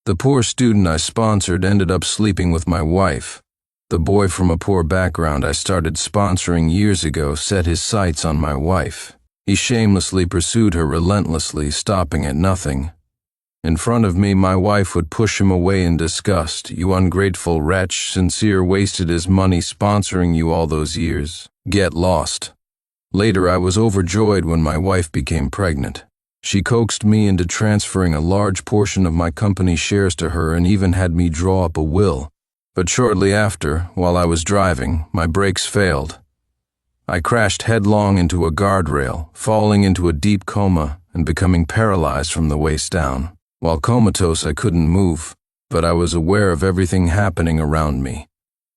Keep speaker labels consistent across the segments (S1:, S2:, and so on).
S1: The poor student I sponsored ended up sleeping with my wife. The boy from a poor background I started sponsoring years ago set his sights on my wife. He shamelessly pursued her relentlessly, stopping at nothing. In front of me, my wife would push him away in disgust. "You ungrateful wretch, Sincere wasted his money sponsoring you all those years. Get lost." Later, I was overjoyed when my wife became pregnant. She coaxed me into transferring a large portion of my company shares to her and even had me draw up a will. But shortly after, while I was driving, my brakes failed. I crashed headlong into a guardrail, falling into a deep coma and becoming paralyzed from the waist down. While comatose, I couldn't move, but I was aware of everything happening around me.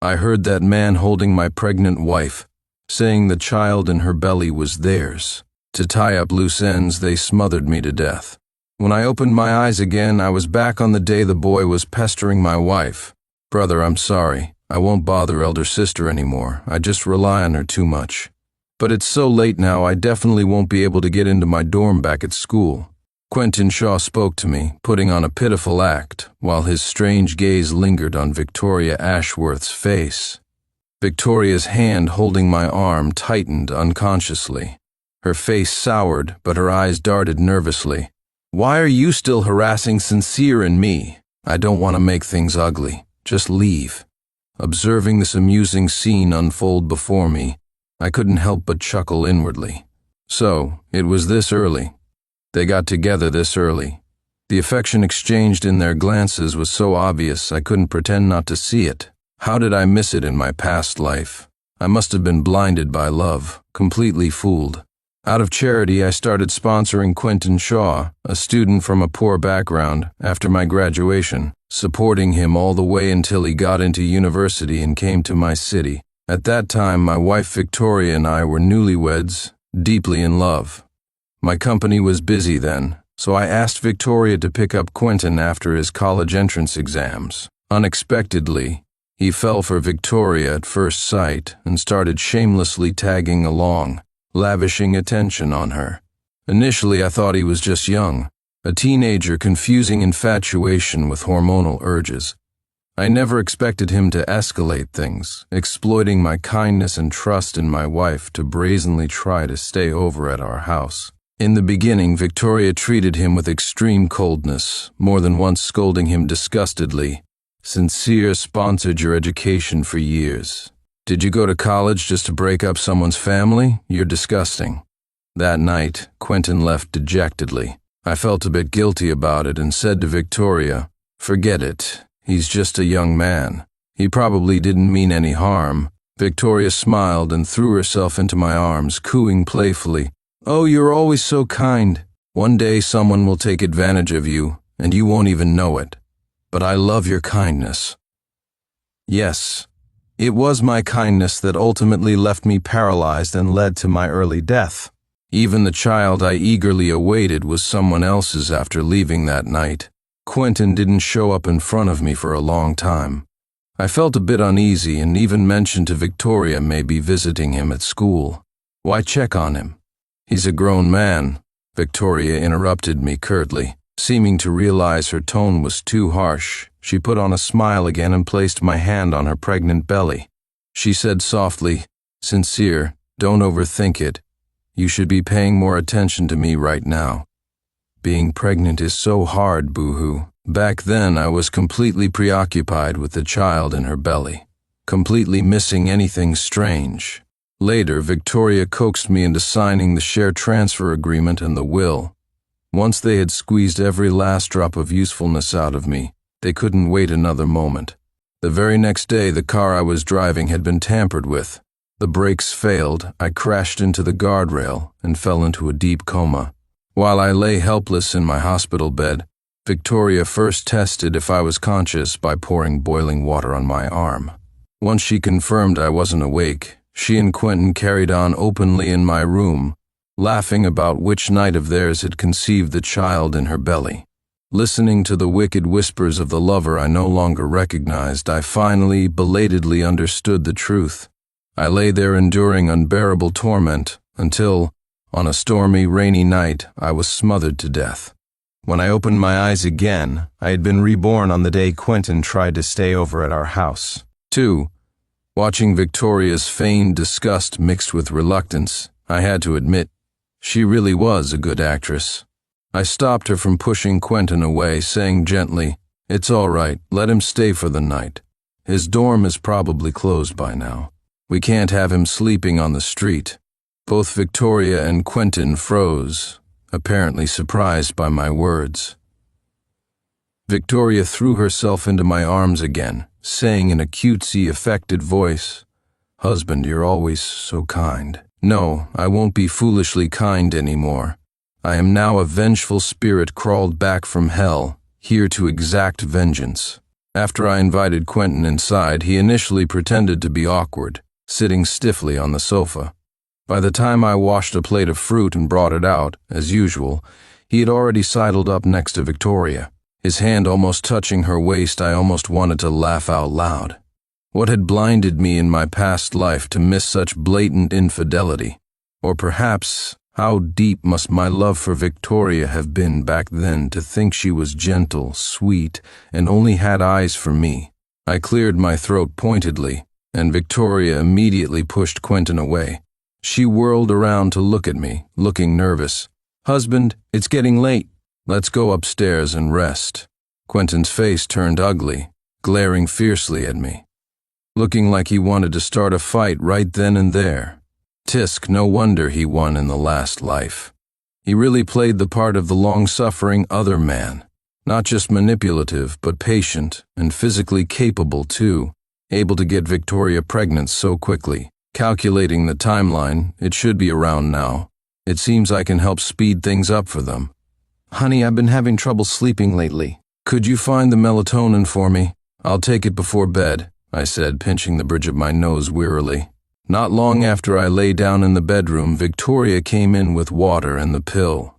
S1: I heard that man holding my pregnant wife, saying the child in her belly was theirs. To tie up loose ends, they smothered me to death. When I opened my eyes again, I was back on the day the boy was pestering my wife. "Brother, I'm sorry. I won't bother elder sister anymore. I just rely on her too much. But it's so late now, I definitely won't be able to get into my dorm back at school." Quentin Shaw spoke to me, putting on a pitiful act, while his strange gaze lingered on Victoria Ashworth's face. Victoria's hand holding my arm tightened unconsciously. Her face soured, but her eyes darted nervously. "Why are you still harassing Sincere and me? I don't want to make things ugly. Just leave." Observing this amusing scene unfold before me, I couldn't help but chuckle inwardly. So, it was this early. They got together this early. The affection exchanged in their glances was so obvious I couldn't pretend not to see it. How did I miss it in my past life? I must have been blinded by love, completely fooled. Out of charity, I started sponsoring Quentin Shaw, a student from a poor background, after my graduation, supporting him all the way until he got into university and came to my city. At that time, my wife Victoria and I were newlyweds, deeply in love. My company was busy then, so I asked Victoria to pick up Quentin after his college entrance exams. Unexpectedly, he fell for Victoria at first sight and started shamelessly tagging along, lavishing attention on her. Initially, I thought he was just young, a teenager confusing infatuation with hormonal urges. I never expected him to escalate things, exploiting my kindness and trust in my wife to brazenly try to stay over at our house. In the beginning, Victoria treated him with extreme coldness, more than once scolding him disgustedly. "Sincere sponsored your education for years. Did you go to college just to break up someone's family? You're disgusting." That night, Quentin left dejectedly. I felt a bit guilty about it and said to Victoria, "Forget it. He's just a young man. He probably didn't mean any harm." Victoria smiled and threw herself into my arms, cooing playfully, "Oh, you're always so kind. One day someone will take advantage of you, and you won't even know it. But I love your kindness." Yes, it was my kindness that ultimately left me paralyzed and led to my early death. Even the child I eagerly awaited was someone else's after leaving that night. Quentin didn't show up in front of me for a long time. I felt a bit uneasy and even mentioned to Victoria maybe visiting him at school. "Why check on him? He's a grown man," Victoria interrupted me curtly. Seeming to realize her tone was too harsh, she put on a smile again and placed my hand on her pregnant belly. She said softly, "Sincere, don't overthink it. You should be paying more attention to me right now. Being pregnant is so hard, boo-hoo." Back then, I was completely preoccupied with the child in her belly, completely missing anything strange. Later, Victoria coaxed me into signing the share transfer agreement and the will. Once they had squeezed every last drop of usefulness out of me, they couldn't wait another moment. The very next day, the car I was driving had been tampered with. The brakes failed, I crashed into the guardrail and fell into a deep coma. While I lay helpless in my hospital bed, Victoria first tested if I was conscious by pouring boiling water on my arm. Once she confirmed I wasn't awake, she and Quentin carried on openly in my room, laughing about which night of theirs had conceived the child in her belly. Listening to the wicked whispers of the lover I no longer recognized, I finally, belatedly understood the truth. I lay there enduring unbearable torment until, on a stormy, rainy night, I was smothered to death. When I opened my eyes again, I had been reborn on the day Quentin tried to stay over at our house. 2. Watching Victoria's feigned disgust mixed with reluctance, I had to admit, she really was a good actress. I stopped her from pushing Quentin away, saying gently, "It's all right, let him stay for the night. His dorm is probably closed by now. We can't have him sleeping on the street." Both Victoria and Quentin froze, apparently surprised by my words. Victoria threw herself into my arms again, saying in a cutesy, affected voice, "Husband, you're always so kind." "No, I won't be foolishly kind anymore. I am now a vengeful spirit crawled back from hell, here to exact vengeance." After I invited Quentin inside, he initially pretended to be awkward, sitting stiffly on the sofa. By the time I washed a plate of fruit and brought it out, as usual, he had already sidled up next to Victoria. His hand almost touching her waist, I almost wanted to laugh out loud. What had blinded me in my past life to miss such blatant infidelity? Or perhaps, how deep must my love for Victoria have been back then to think she was gentle, sweet, and only had eyes for me? I cleared my throat pointedly, and Victoria immediately pushed Quentin away. She whirled around to look at me, looking nervous. "Husband, it's getting late. Let's go upstairs and rest." Quentin's face turned ugly, glaring fiercely at me, looking like he wanted to start a fight right then and there. Tisk, no wonder he won in the last life. He really played the part of the long-suffering other man, not just manipulative, but patient and physically capable too, able to get Victoria pregnant so quickly. Calculating the timeline, it should be around now. It seems I can help speed things up for them. "Honey, I've been having trouble sleeping lately. Could you find the melatonin for me? I'll take it before bed," I said, pinching the bridge of my nose wearily. Not long after I lay down in the bedroom, Victoria came in with water and the pill.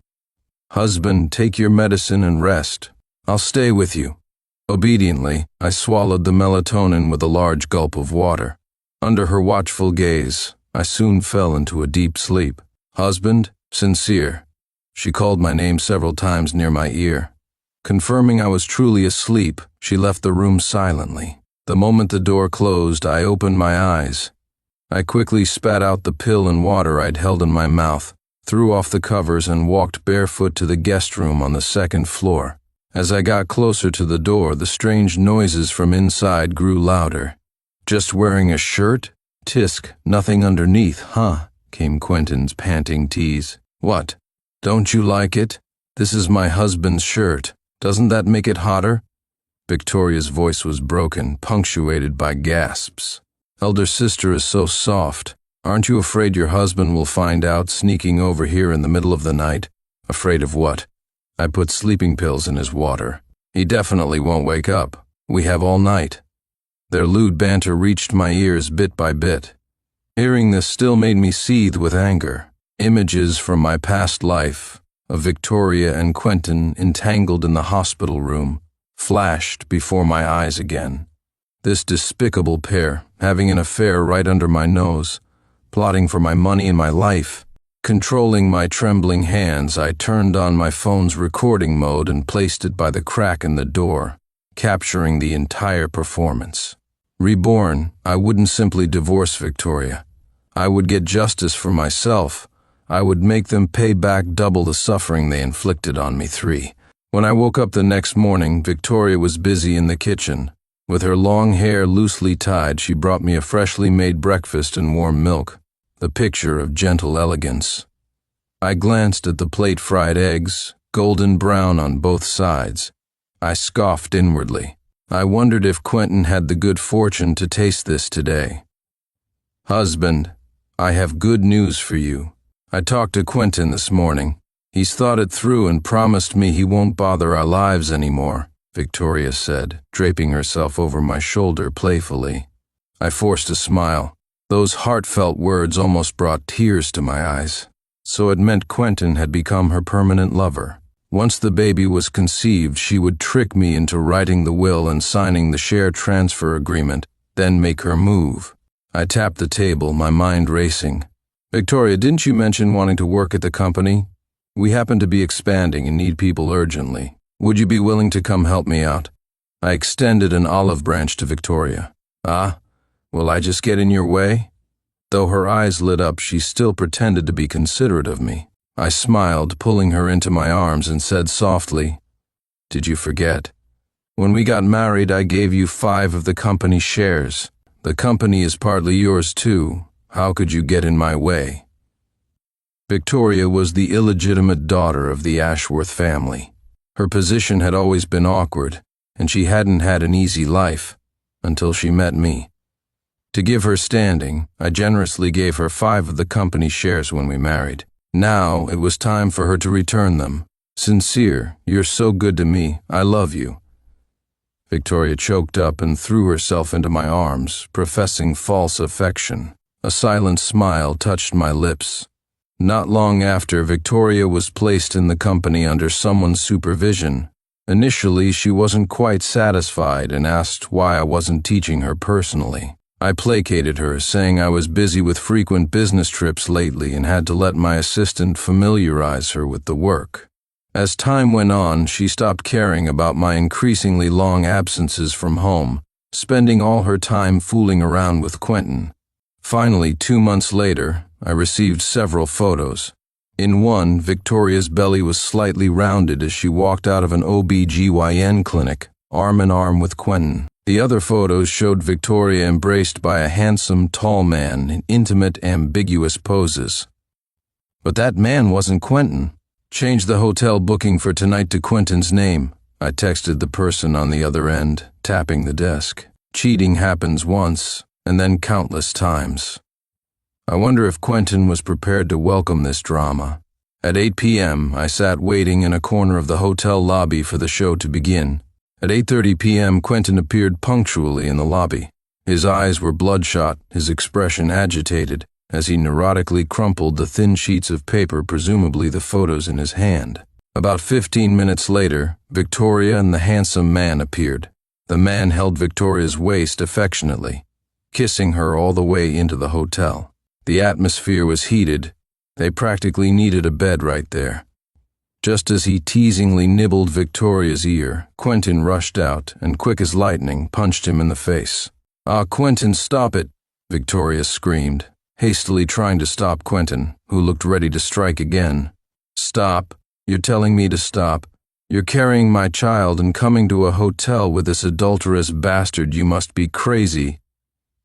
S1: "Husband, take your medicine and rest. I'll stay with you." Obediently, I swallowed the melatonin with a large gulp of water. Under her watchful gaze, I soon fell into a deep sleep. "Husband, sincere." She called my name several times near my ear. Confirming I was truly asleep, she left the room silently. The moment the door closed, I opened my eyes. I quickly spat out the pill and water I'd held in my mouth, threw off the covers, and walked barefoot to the guest room on the second floor. As I got closer to the door, the strange noises from inside grew louder. "Just wearing a shirt? Tisk, nothing underneath, huh?" came Quentin's panting tease. "What? Don't you like it? This is my husband's shirt. Doesn't that make it hotter?" Victoria's voice was broken, punctuated by gasps. "Elder sister is so soft. Aren't you afraid your husband will find out, sneaking over here in the middle of the night?" "Afraid of what?" "I put sleeping pills in his water. He definitely won't wake up. We have all night." Their lewd banter reached my ears bit by bit. Hearing this still made me seethe with anger. Images from my past life, of Victoria and Quentin entangled in the hospital room, flashed before my eyes again. This despicable pair, having an affair right under my nose, plotting for my money and my life. Controlling my trembling hands, I turned on my phone's recording mode and placed it by the crack in the door, capturing the entire performance. Reborn, I wouldn't simply divorce Victoria. I would get justice for myself. I would make them pay back double the suffering they inflicted on me. 3. When I woke up the next morning, Victoria was busy in the kitchen. With her long hair loosely tied, she brought me a freshly made breakfast and warm milk, the picture of gentle elegance. I glanced at the plate fried eggs, golden brown on both sides. I scoffed inwardly. I wondered if Quentin had the good fortune to taste this today. "Husband, I have good news for you. I talked to Quentin this morning. He's thought it through and promised me he won't bother our lives anymore," Victoria said, draping herself over my shoulder playfully. I forced a smile. Those heartfelt words almost brought tears to my eyes. So it meant Quentin had become her permanent lover. Once the baby was conceived, she would trick me into writing the will and signing the share transfer agreement, then make her move. I tapped the table, my mind racing. "Victoria, didn't you mention wanting to work at the company?" We happen to be expanding and need people urgently. Would you be willing to come help me out? I extended an olive branch to Victoria. Ah, will I just get in your way? Though her eyes lit up, she still pretended to be considerate of me. I smiled, pulling her into my arms, and said softly, "Did you forget? When we got married, I gave you 5 of the company's shares. The company is partly yours too. How could you get in my way?" Victoria was the illegitimate daughter of the Ashworth family. Her position had always been awkward, and she hadn't had an easy life until she met me. To give her standing, I generously gave her 5 of the company's shares when we married. Now it was time for her to return them. "Sincere, you're so good to me. I love you." Victoria choked up and threw herself into my arms, professing false affection. A silent smile touched my lips. Not long after, Victoria was placed in the company under someone's supervision. Initially, she wasn't quite satisfied and asked why I wasn't teaching her personally. I placated her, saying I was busy with frequent business trips lately and had to let my assistant familiarize her with the work. As time went on, she stopped caring about my increasingly long absences from home, spending all her time fooling around with Quentin. Finally, 2 months later, I received several photos. In one, Victoria's belly was slightly rounded as she walked out of an OB/GYN clinic, arm in arm with Quentin. The other photos showed Victoria embraced by a handsome, tall man in intimate, ambiguous poses. But that man wasn't Quentin. "Change the hotel booking for tonight to Quentin's name," I texted the person on the other end, tapping the desk. Cheating happens once, and then countless times. I wonder if Quentin was prepared to welcome this drama. At 8 p.m., I sat waiting in a corner of the hotel lobby for the show to begin. At 8:30 p.m., Quentin appeared punctually in the lobby. His eyes were bloodshot, his expression agitated, as he neurotically crumpled the thin sheets of paper, presumably the photos, in his hand. About 15 minutes later, Victoria and the handsome man appeared. The man held Victoria's waist affectionately, kissing her all the way into the hotel. The atmosphere was heated. They practically needed a bed right there. Just as he teasingly nibbled Victoria's ear, Quentin rushed out and, quick as lightning, punched him in the face. "Ah, Quentin, stop it!" Victoria screamed, hastily trying to stop Quentin, who looked ready to strike again. "Stop. You're telling me to stop. You're carrying my child and coming to a hotel with this adulterous bastard. You must be crazy."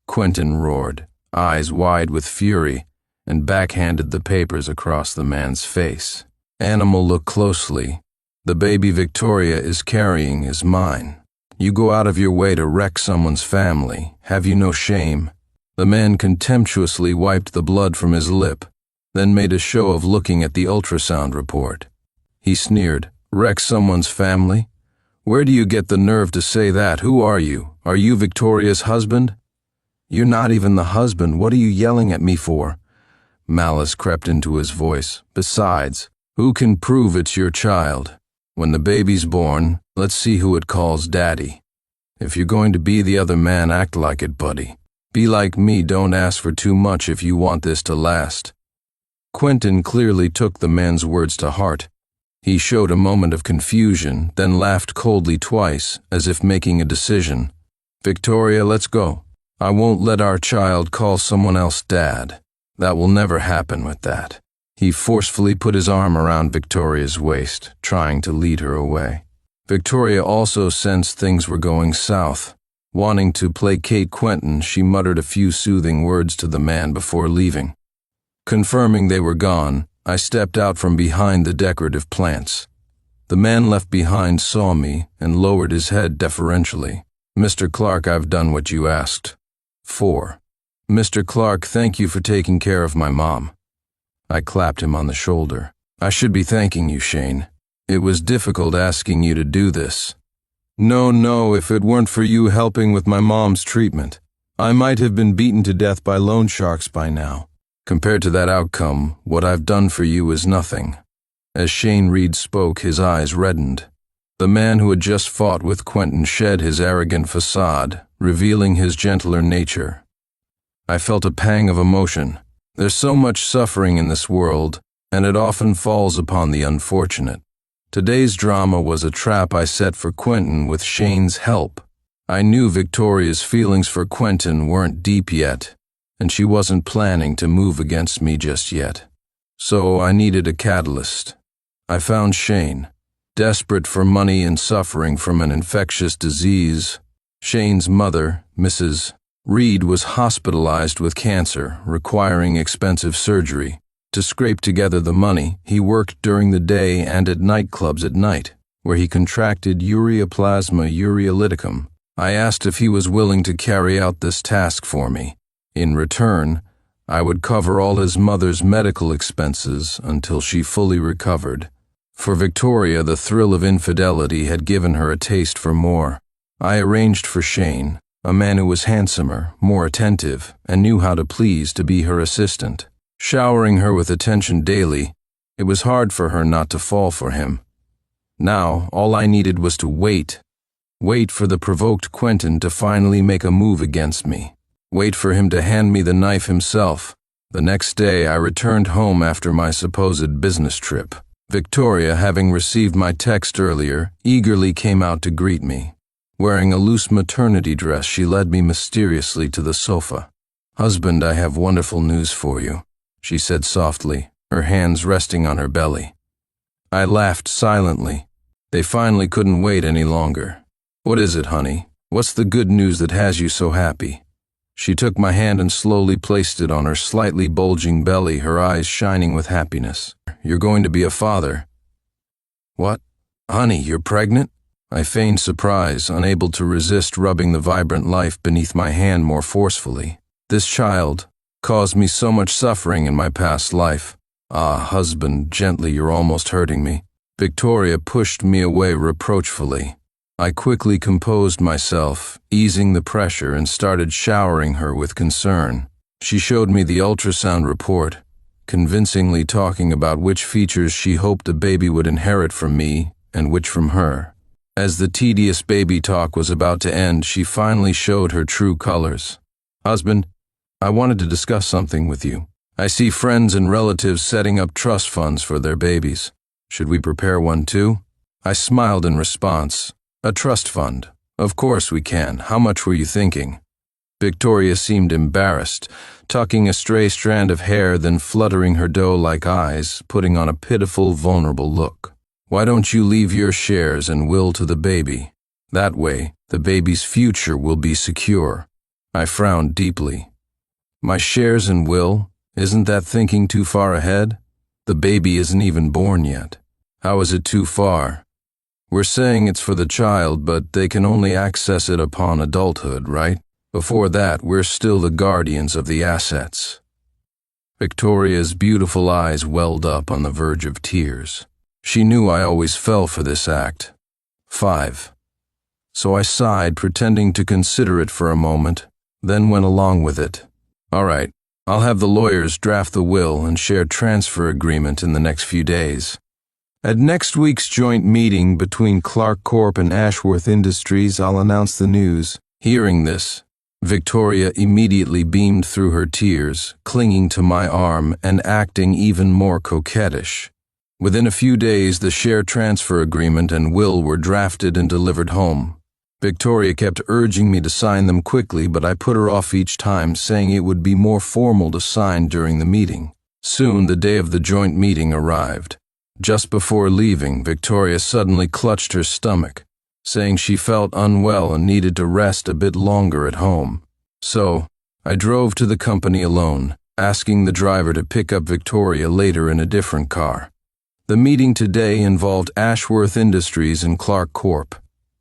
S1: Quentin roared, eyes wide with fury, and backhanded the papers across the man's face. "Animal, look closely. The baby Victoria is carrying is mine. You go out of your way to wreck someone's family. Have you no shame?" The man contemptuously wiped the blood from his lip, then made a show of looking at the ultrasound report. He sneered, "Wreck someone's family? Where do you get the nerve to say that? Who are you? Are you Victoria's husband?" "You're not even the husband. What are you yelling at me for?" Malice crept into his voice. "Besides, who can prove it's your child? When the baby's born, let's see who it calls daddy. If you're going to be the other man, act like it, buddy. Be like me, don't ask for too much if you want this to last." Quentin clearly took the man's words to heart. He showed a moment of confusion, then laughed coldly twice, as if making a decision. "Victoria, let's go. I won't let our child call someone else dad. That will never happen with that." He forcefully put his arm around Victoria's waist, trying to lead her away. Victoria also sensed things were going south. Wanting to placate Quentin, she muttered a few soothing words to the man before leaving. Confirming they were gone, I stepped out from behind the decorative plants. The man left behind saw me and lowered his head deferentially. "Mr. Clark, I've done what you asked." 4. "Mr. Clark, thank you for taking care of my mom." I clapped him on the shoulder. "I should be thanking you, Shane. It was difficult asking you to do this." No, if it weren't for you helping with my mom's treatment, I might have been beaten to death by loan sharks by now. Compared to that outcome, what I've done for you is nothing." As Shane Reed spoke, his eyes reddened. The man who had just fought with Quentin shed his arrogant facade, revealing his gentler nature. I felt a pang of emotion. There's so much suffering in this world, and it often falls upon the unfortunate. Today's drama was a trap I set for Quentin with Shane's help. I knew Victoria's feelings for Quentin weren't deep yet, and she wasn't planning to move against me just yet. So I needed a catalyst. I found Shane, desperate for money and suffering from an infectious disease. Shane's mother, Mrs. Reed, was hospitalized with cancer, requiring expensive surgery. To scrape together the money, he worked during the day and at nightclubs at night, where he contracted ureaplasma ureolyticum. I asked if he was willing to carry out this task for me. In return, I would cover all his mother's medical expenses until she fully recovered. For Victoria, the thrill of infidelity had given her a taste for more. I arranged for Shane, a man who was handsomer, more attentive, and knew how to please, to be her assistant. Showering her with attention daily, it was hard for her not to fall for him. Now, all I needed was to wait. Wait for the provoked Quentin to finally make a move against me. Wait for him to hand me the knife himself. The next day, I returned home after my supposed business trip. Victoria, having received my text earlier, eagerly came out to greet me. Wearing a loose maternity dress, she led me mysteriously to the sofa. "Husband, I have wonderful news for you," she said softly, her hands resting on her belly. I laughed silently. They finally couldn't wait any longer. "What is it, honey? What's the good news that has you so happy?" She took my hand and slowly placed it on her slightly bulging belly, her eyes shining with happiness. "You're going to be a father." "What? Honey, you're pregnant?" I feigned surprise, unable to resist rubbing the vibrant life beneath my hand more forcefully. "This child caused me so much suffering in my past life." "Ah, husband, gently, you're almost hurting me." Victoria pushed me away reproachfully. I quickly composed myself, easing the pressure, and started showering her with concern. She showed me the ultrasound report, convincingly talking about which features she hoped the baby would inherit from me and which from her. As the tedious baby talk was about to end, she finally showed her true colors. "Husband, I wanted to discuss something with you. I see friends and relatives setting up trust funds for their babies. Should we prepare one too?" I smiled in response. "A trust fund? Of course we can. How much were you thinking?" Victoria seemed embarrassed, tucking a stray strand of hair, then fluttering her doe-like eyes, putting on a pitiful, vulnerable look. "Why don't you leave your shares and will to the baby? That way, the baby's future will be secure." I frowned deeply. "My shares and will? Isn't that thinking too far ahead? The baby isn't even born yet." "How is it too far?" "We're saying it's for the child, but they can only access it upon adulthood, right? Before that, we're still the guardians of the assets." Victoria's beautiful eyes welled up on the verge of tears. She knew I always fell for this act. 5. So I sighed, pretending to consider it for a moment, then went along with it. "All right, I'll have the lawyers draft the will and share transfer agreement in the next few days." At next week's joint meeting between Clark Corp and Ashworth Industries, I'll announce the news. Hearing this, Victoria immediately beamed through her tears, clinging to my arm and acting even more coquettish. Within a few days, the share transfer agreement and will were drafted and delivered home. Victoria kept urging me to sign them quickly, but I put her off each time, saying it would be more formal to sign during the meeting. Soon, the day of the joint meeting arrived. Just before leaving, Victoria suddenly clutched her stomach, saying she felt unwell and needed to rest a bit longer at home. So, I drove to the company alone, asking the driver to pick up Victoria later in a different car. The meeting today involved Ashworth Industries and Clark Corp.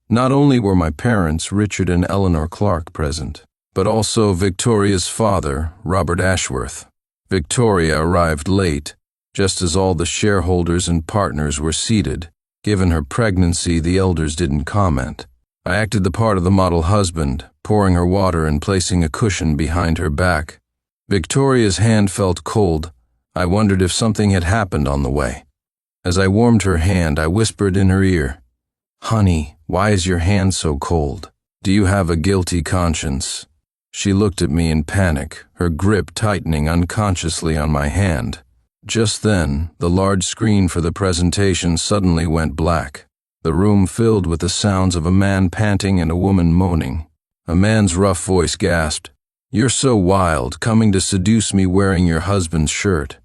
S1: Not only were my parents, Richard and Eleanor Clark, present, but also Victoria's father, Robert Ashworth. Victoria arrived late, just as all the shareholders and partners were seated. Given her pregnancy, the elders didn't comment. I acted the part of the model husband, pouring her water and placing a cushion behind her back. Victoria's hand felt cold. I wondered if something had happened on the way. As I warmed her hand, I whispered in her ear, "Honey, why is your hand so cold? Do you have a guilty conscience?" She looked at me in panic, her grip tightening unconsciously on my hand. Just then, the large screen for the presentation suddenly went black. The room filled with the sounds of a man panting and a woman moaning. A man's rough voice gasped, "You're so wild, coming to seduce me wearing your husband's shirt."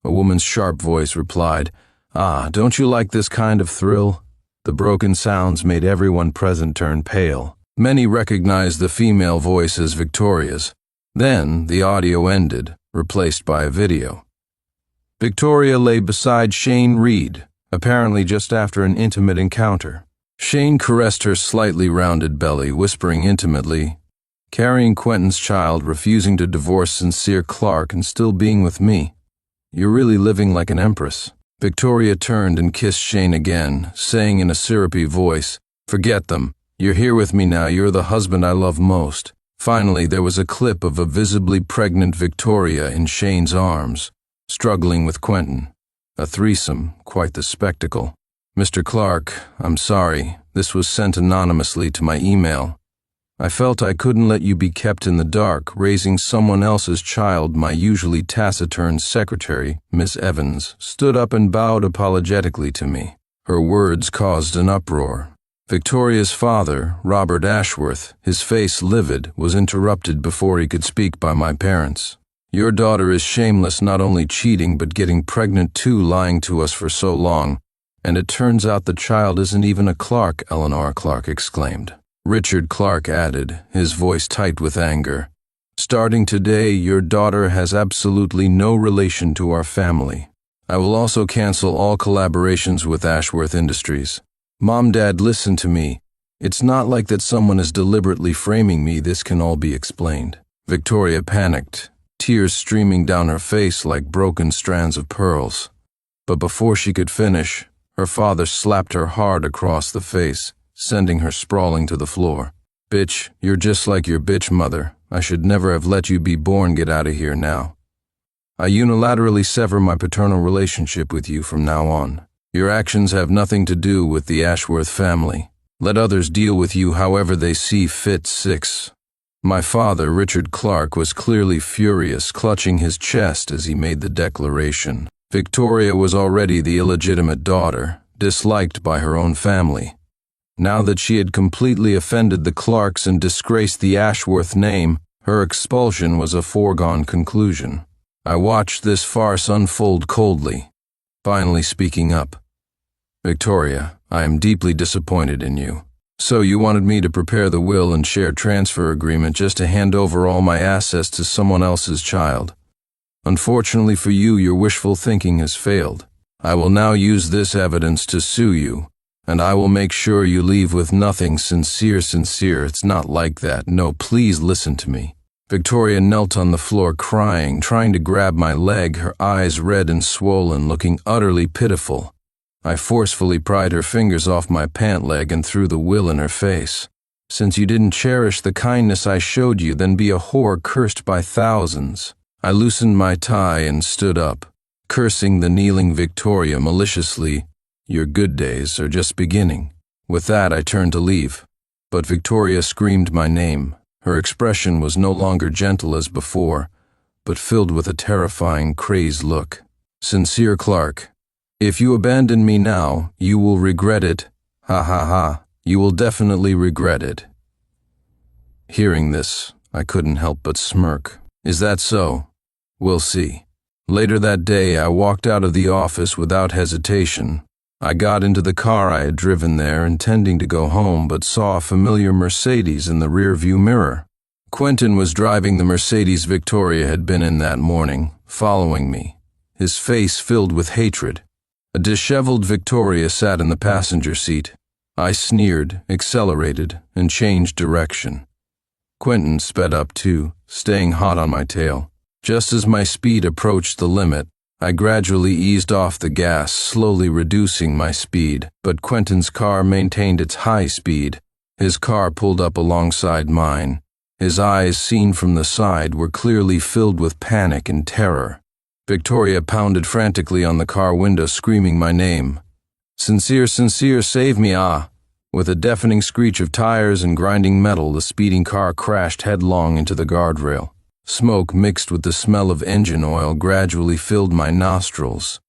S1: A woman's sharp voice replied, "Ah, don't you like this kind of thrill?" The broken sounds made everyone present turn pale. Many recognized the female voice as Victoria's. Then, the audio ended, replaced by a video. Victoria lay beside Shane Reed, apparently just after an intimate encounter. Shane caressed her slightly rounded belly, whispering intimately, "Carrying Quentin's child, refusing to divorce Sincere Clark, and still being with me. You're really living like an empress." Victoria turned and kissed Shane again, saying in a syrupy voice, "Forget them. You're here with me now. You're the husband I love most." Finally, there was a clip of a visibly pregnant Victoria in Shane's arms, struggling with Quentin. A threesome, quite the spectacle. "Mr. Clark, I'm sorry. This was sent anonymously to my email. I felt I couldn't let you be kept in the dark, raising someone else's child." My usually taciturn secretary, Miss Evans, stood up and bowed apologetically to me. Her words caused an uproar. Victoria's father, Robert Ashworth, his face livid, was interrupted before he could speak by my parents. "Your daughter is shameless, not only cheating but getting pregnant too, lying to us for so long. And it turns out the child isn't even a Clark," Eleanor Clark exclaimed. Richard Clark added, his voice tight with anger, "Starting today, your daughter has absolutely no relation to our family. I will also cancel all collaborations with Ashworth Industries. Mom, Dad, listen to me. It's not like that someone is deliberately framing me. This can all be explained." Victoria panicked, tears streaming down her face like broken strands of pearls. But before she could finish, her father slapped her hard across the face, sending her sprawling to the floor. "Bitch, you're just like your bitch mother. I should never have let you be born. Get out of here now. I unilaterally sever my paternal relationship with you from now on. Your actions have nothing to do with the Ashworth family. Let others deal with you however they see fit." 6. My father, Richard Clark, was clearly furious, clutching his chest as he made the declaration. Victoria was already the illegitimate daughter, disliked by her own family. Now that she had completely offended the Clarks and disgraced the Ashworth name, her expulsion was a foregone conclusion. I watched this farce unfold coldly, finally speaking up. "Victoria, I am deeply disappointed in you. So you wanted me to prepare the will and share transfer agreement just to hand over all my assets to someone else's child. Unfortunately for you, your wishful thinking has failed. I will now use this evidence to sue you, and I will make sure you leave with nothing. Sincere, it's not like that. No, please listen to me." Victoria knelt on the floor crying, trying to grab my leg, her eyes red and swollen, looking utterly pitiful. I forcefully pried her fingers off my pant leg and threw the will in her face. "Since you didn't cherish the kindness I showed you, then be a whore cursed by thousands." I loosened my tie and stood up, cursing the kneeling Victoria maliciously. "Your good days are just beginning." With that, I turned to leave, but Victoria screamed my name. Her expression was no longer gentle as before, but filled with a terrifying, crazed look. "Sincere Clark, if you abandon me now, you will regret it. Ha ha ha, you will definitely regret it." Hearing this, I couldn't help but smirk. "Is that so? We'll see." Later that day, I walked out of the office without hesitation. I got into the car I had driven there, intending to go home, but saw a familiar Mercedes in the rear-view mirror. Quentin was driving the Mercedes Victoria had been in that morning, following me, his face filled with hatred. A disheveled Victoria sat in the passenger seat. I sneered, accelerated, and changed direction. Quentin sped up too, staying hot on my tail. Just as my speed approached the limit, I gradually eased off the gas, slowly reducing my speed, but Quentin's car maintained its high speed. His car pulled up alongside mine. His eyes, seen from the side, were clearly filled with panic and terror. Victoria pounded frantically on the car window, screaming my name. Sincere, save me, ah!" With a deafening screech of tires and grinding metal, the speeding car crashed headlong into the guardrail. Smoke mixed with the smell of engine oil gradually filled my nostrils.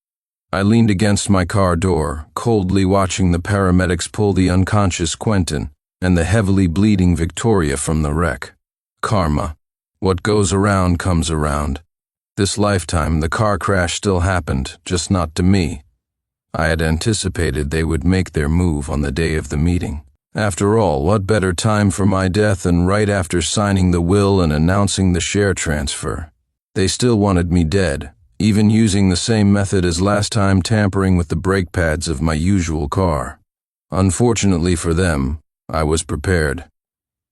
S1: I leaned against my car door, coldly watching the paramedics pull the unconscious Quentin and the heavily bleeding Victoria from the wreck. Karma. What goes around comes around. This lifetime, the car crash still happened, just not to me. I had anticipated they would make their move on the day of the meeting. After all, what better time for my death than right after signing the will and announcing the share transfer? They still wanted me dead, even using the same method as last time, tampering with the brake pads of my usual car. Unfortunately for them, I was prepared.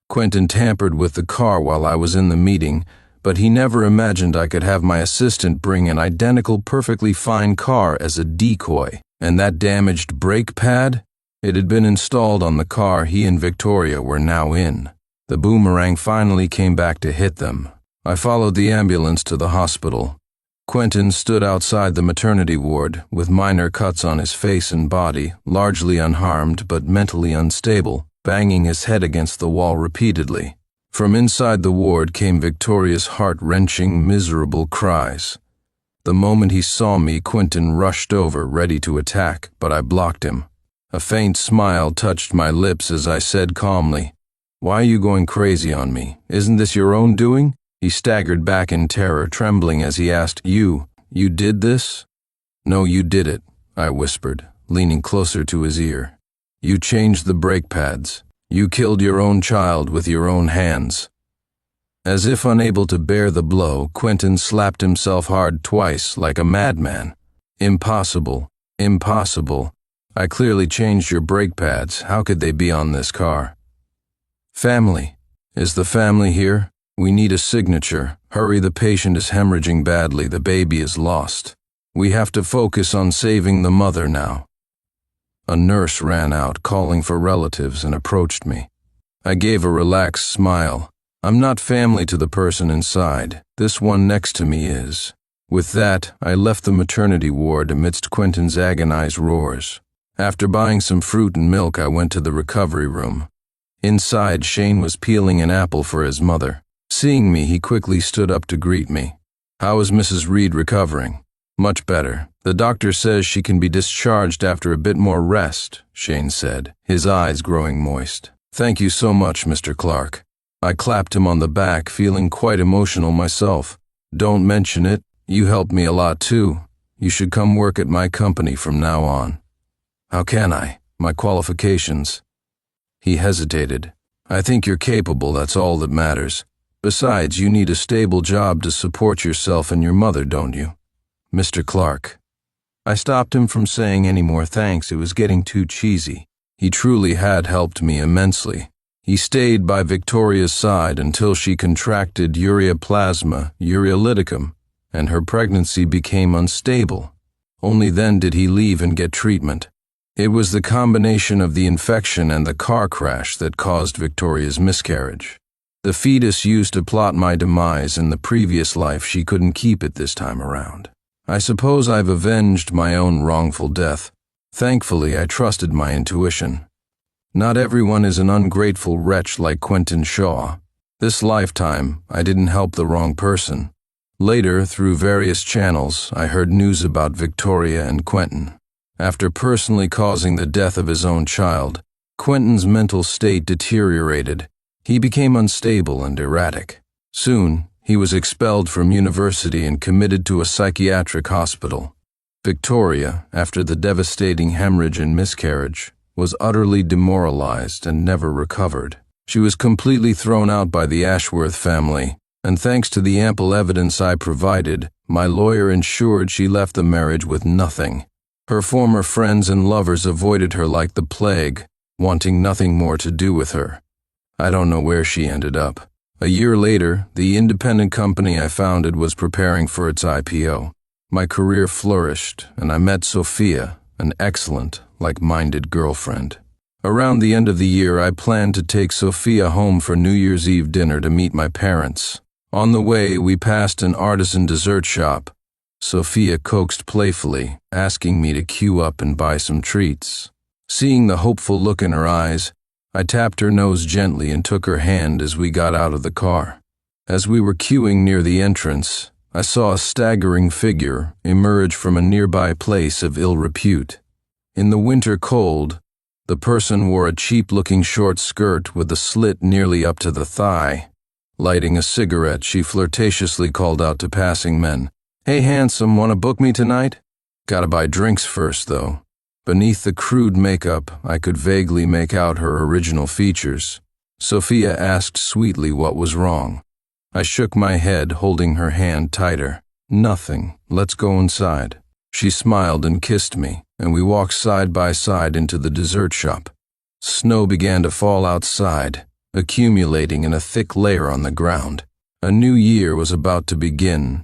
S1: Quentin tampered with the car while I was in the meeting, but he never imagined I could have my assistant bring an identical, perfectly fine car as a decoy. And that damaged brake pad? It had been installed on the car he and Victoria were now in. The boomerang finally came back to hit them. I followed the ambulance to the hospital. Quentin stood outside the maternity ward, with minor cuts on his face and body, largely unharmed but mentally unstable, banging his head against the wall repeatedly. From inside the ward came Victoria's heart-wrenching, miserable cries. The moment he saw me, Quentin rushed over, ready to attack, but I blocked him. A faint smile touched my lips as I said calmly, "Why are you going crazy on me? Isn't this your own doing?" He staggered back in terror, trembling as he asked, You did this?" "No, you did it," I whispered, leaning closer to his ear. "You changed the brake pads. You killed your own child with your own hands." As if unable to bear the blow, Quentin slapped himself hard twice, like a madman. "Impossible. Impossible. I clearly changed your brake pads. How could they be on this car?" "Family. Is the family here? We need a signature. Hurry, the patient is hemorrhaging badly. The baby is lost. We have to focus on saving the mother now." A nurse ran out, calling for relatives, and approached me. I gave a relaxed smile. "I'm not family to the person inside. This one next to me is." With that, I left the maternity ward amidst Quentin's agonized roars. After buying some fruit and milk, I went to the recovery room. Inside, Shane was peeling an apple for his mother. Seeing me, he quickly stood up to greet me. "How is Mrs. Reed recovering?" "Much better. The doctor says she can be discharged after a bit more rest," Shane said, his eyes growing moist. "Thank you so much, Mr. Clark." I clapped him on the back, feeling quite emotional myself. "Don't mention it. You helped me a lot too. You should come work at my company from now on." "How can I? My qualifications?" He hesitated. "I think you're capable, that's all that matters. Besides, you need a stable job to support yourself and your mother, don't you?" "Mr. Clark." I stopped him from saying any more thanks. It was getting too cheesy. He truly had helped me immensely. He stayed by Victoria's side until she contracted ureaplasma ureolyticum, and her pregnancy became unstable. Only then did he leave and get treatment. It was the combination of the infection and the car crash that caused Victoria's miscarriage. The fetus used to plot my demise in the previous life. She couldn't keep it this time around. I suppose I've avenged my own wrongful death. Thankfully, I trusted my intuition. Not everyone is an ungrateful wretch like Quentin Shaw. This lifetime, I didn't help the wrong person. Later, through various channels, I heard news about Victoria and Quentin. After personally causing the death of his own child, Quentin's mental state deteriorated. He became unstable and erratic. Soon, he was expelled from university and committed to a psychiatric hospital. Victoria, after the devastating hemorrhage and miscarriage, was utterly demoralized and never recovered. She was completely thrown out by the Ashworth family, and thanks to the ample evidence I provided, my lawyer ensured she left the marriage with nothing. Her former friends and lovers avoided her like the plague, wanting nothing more to do with her. I don't know where she ended up. A year later, the independent company I founded was preparing for its IPO. My career flourished, and I met Sophia, an excellent, like-minded girlfriend. Around the end of the year, I planned to take Sophia home for New Year's Eve dinner to meet my parents. On the way, we passed an artisan dessert shop. Sophia coaxed playfully, asking me to queue up and buy some treats. Seeing the hopeful look in her eyes, I tapped her nose gently and took her hand as we got out of the car. As we were queuing near the entrance, I saw a staggering figure emerge from a nearby place of ill repute. In the winter cold, the person wore a cheap-looking short skirt with a slit nearly up to the thigh. Lighting a cigarette, she flirtatiously called out to passing men, "Hey, handsome, wanna book me tonight? Gotta buy drinks first, though." Beneath the crude makeup, I could vaguely make out her original features. Sophia asked sweetly what was wrong. I shook my head, holding her hand tighter. "Nothing. Let's go inside." She smiled and kissed me, and we walked side by side into the dessert shop. Snow began to fall outside, accumulating in a thick layer on the ground. A new year was about to begin,